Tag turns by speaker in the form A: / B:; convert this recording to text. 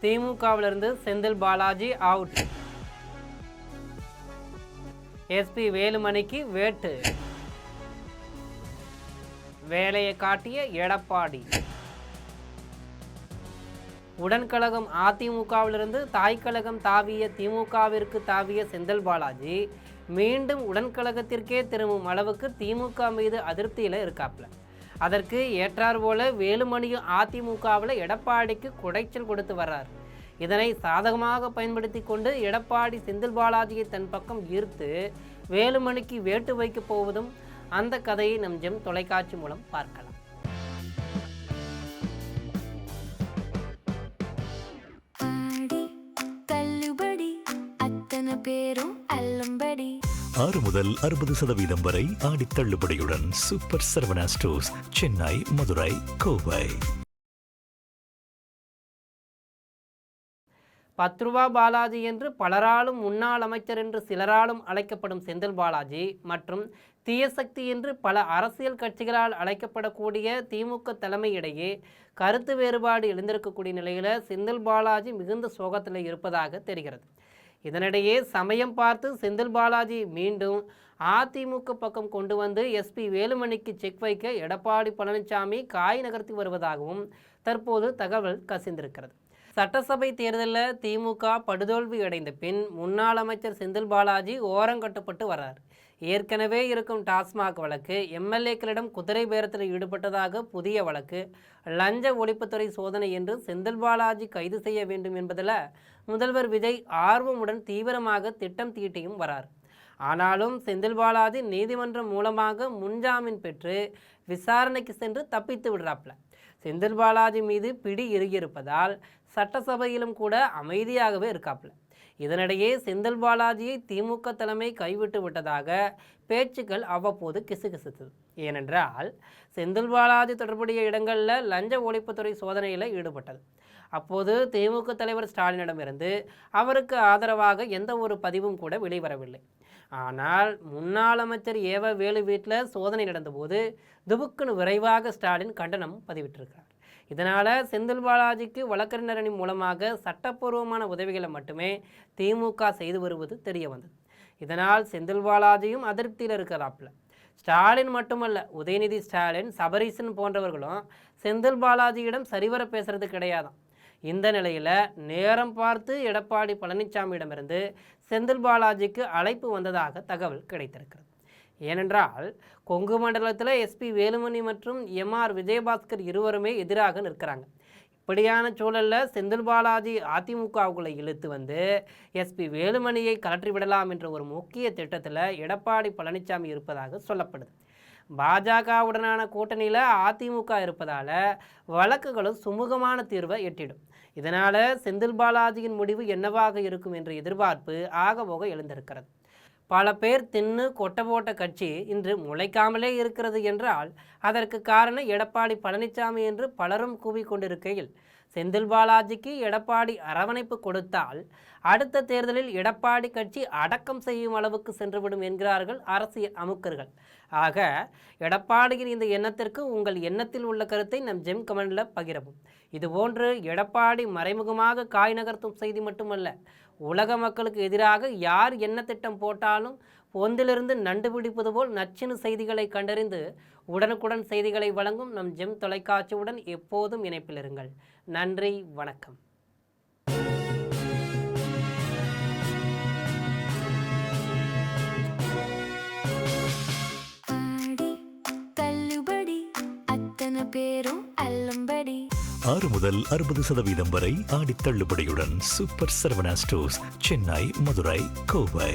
A: திமுகவிலிருந்து Senthil Balaji out. SP வேலுமணிக்கு வேட்டு. வேலையை காட்டிய எடப்பாடி. உடன்கழகம் அதிமுகவிலிருந்து தாய்க்கழகம் தாவிய திமுகவிற்கு தாவிய செந்தில் பாலாஜி மீண்டும் உடன்கழகத்திற்கே திரும்பும் அளவுக்கு திமுக மீது அதிருப்தியில் இருக்காப்புல. அதற்கு ஏற்றார் போல வேலுமணியும் அதிமுகவில் எடப்பாடிக்கு குடைச்சல் கொடுத்து வர்றார். இதனை சாதகமாக பயன்படுத்தி கொண்டு எடப்பாடி செந்தில் பாலாஜியை தன் பக்கம் ஈர்த்து வேலுமணிக்கு வேட்டு வைக்கப் போவதும் அந்த கதையை நம் ஜெம் தொலைக்காட்சி மூலம் பார்க்கலாம்.
B: பேரும் 6 முதல் 60% வரை ஆடி தள்ளுபடியுடன் சூப்பர் சரவணா ஸ்டோர்ஸ், சென்னை, மதுரை, கோவை.
A: 10 ரூபா பாலாஜி என்று பலராலும் முன்னாள் அமைச்சர் என்று சிலராலும் அழைக்கப்படும் செந்தில் பாலாஜி மற்றும் தீயசக்தி என்று பல அரசியல் கட்சிகளால் அழைக்கப்படக்கூடிய திமுக தலைமையிடையே கருத்து வேறுபாடு எழுந்திருக்கக்கூடிய நிலையில் செந்தில் பாலாஜி மிகுந்த சோகத்தில் இருப்பதாக தெரிகிறது. இதனிடையே சமயம் பார்த்து செந்தில் பாலாஜி மீண்டும் அதிமுக பக்கம் கொண்டு வந்து எஸ்பி வேலுமணிக்கு செக் வைக்க எடப்பாடி பழனிசாமி காய் நகர்த்தி வருவதாகவும் தற்போது தகவல் கசிந்திருக்கிறது. சட்டசபை தேர்தலில் திமுக படுதோல்வி அடைந்த பின் முன்னாள் அமைச்சர் செந்தில் பாலாஜி ஓரங்கட்டப்பட்டு வர்றார். ஏற்கனவே இருக்கும் டாஸ்மாக் வழக்கு, எம்எல்ஏக்களிடம் குதிரை பேரத்தில் ஈடுபட்டதாக புதிய வழக்கு, லஞ்ச ஒழிப்புத்துறை சோதனை என்று செந்தில் பாலாஜி கைது செய்ய வேண்டும் என்பதில் முதல்வர் விஜய் ஆர்வமுடன் தீவிரமாக திட்டம் தீட்டியும் வரார். ஆனாலும் செந்தில் பாலாஜி நீதிமன்றம் மூலமாக முன்ஜாமீன் பெற்று விசாரணைக்கு சென்று தப்பித்து விடுறாப்புல. செந்தில் பாலாஜி மீது பிடி இறுகியிருப்பதால் சட்டசபையிலும் கூட அமைதியாகவே இருக்காப்புல. இதனிடையே செந்தில் பாலாஜியை திமுக தலைமை கைவிட்டு விட்டதாக பேச்சுக்கள் அவ்வப்போது கிசுகிசுத்தது. ஏனென்றால் செந்தில் பாலாஜி தொடர்புடைய இடங்களில் லஞ்ச ஒழிப்புத்துறை சோதனையில் ஈடுபட்டது. அப்போது திமுக தலைவர் ஸ்டாலினிடமிருந்து அவருக்கு ஆதரவாக எந்த ஒரு பதிவும் கூட வெளிவரவில்லை. ஆனால் முன்னாள் அமைச்சர் ஏவ வேலு வீட்டில் சோதனை நடந்தபோது துபுக்குன்னு விரைவாக ஸ்டாலின் கண்டனம் பதிவிட்டிருக்கிறார். இதனால் செந்தில் பாலாஜிக்கு வழக்கறிஞரணி மூலமாக சட்டப்பூர்வமான உதவிகளை மட்டுமே திமுக செய்து வருவது தெரிய வந்தது. இதனால் செந்தில் பாலாஜியும் அதிருப்தியில் இருக்கிறாப்புல. ஸ்டாலின் மட்டுமல்ல, உதயநிதி ஸ்டாலின், சபரீசன் போன்றவர்களும் செந்தில் பாலாஜியிடம் சரிவர பேசுறது கிடையாதான். இந்த நிலையில் நேரம் பார்த்து எடப்பாடி பழனிசாமியிடமிருந்து செந்தில் பாலாஜிக்கு அழைப்பு வந்ததாக தகவல் கிடைத்திருக்கிறது. ஏனென்றால் கொங்கு மண்டலத்தில் எஸ்பி வேலுமணி மற்றும் எம்ஆர் விஜயபாஸ்கர் இருவருமே எதிராக நிற்கிறாங்க. இப்படியான சூழலில் செந்தில் பாலாஜி அதிமுகவுக்குள்ளே இழுத்து வந்து எஸ்பி வேலுமணியை கலற்றி விடலாம் என்ற ஒரு முக்கிய திட்டத்தில் எடப்பாடி பழனிசாமி இருப்பதாக சொல்லப்படுது. பாஜகவுடனான கூட்டணியில் அதிமுக இருப்பதால் வழக்குகளும் சுமூகமான தீர்வை எட்டிடும். இதனால் செந்தில் பாலாஜியின் முடிவு என்னவாக இருக்கும் என்ற எதிர்பார்ப்பு ஆகபோக எழுந்திருக்கிறது. பல பேர் தின்னு கொட்டை போட்ட கட்சி இன்று முளைக்காமலே இருக்கிறது என்றால் அதற்கு காரணம் எடப்பாடி பழனிசாமி என்று பலரும் கூவிக்கொண்டிருக்கையில் செந்தில் பாலாஜிக்கு எடப்பாடி அரவணைப்பு கொடுத்தால் அடுத்த தேர்தலில் எடப்பாடி கட்சி அடக்கம் செய்யும் அளவுக்கு சென்றுவிடும் என்கிறார்கள் அரசியல் அமுக்கர்கள். ஆக எடப்பாடியின் இந்த எண்ணத்திற்கு உங்கள் எண்ணத்தில் உள்ள கருத்தை நம் ஜெம் கமெண்டில் பகிரவும். இதுபோன்று எடப்பாடி மறைமுகமாக காய் நகர்த்தும் செய்தி மட்டுமல்ல, உலக மக்களுக்கு எதிராக யார் என்ன திட்டம் போட்டாலும் பொந்திலிருந்து நண்டு பிடிப்பது போல் நச்சினு செய்திகளை கண்டறிந்து உடனுக்குடன் செய்திகளை வழங்கும் நம் ஜெம் தொலைக்காட்சியுடன் எப்போதும் இணைப்பில் இருங்கள். நன்றி, வணக்கம்.
B: பேரும் 6 முதல் 60% வரை ஆடி தள்ளுபடியுடன் சூப்பர் சரவணா ஸ்டோர்ஸ், சென்னை, மதுரை, கோவை.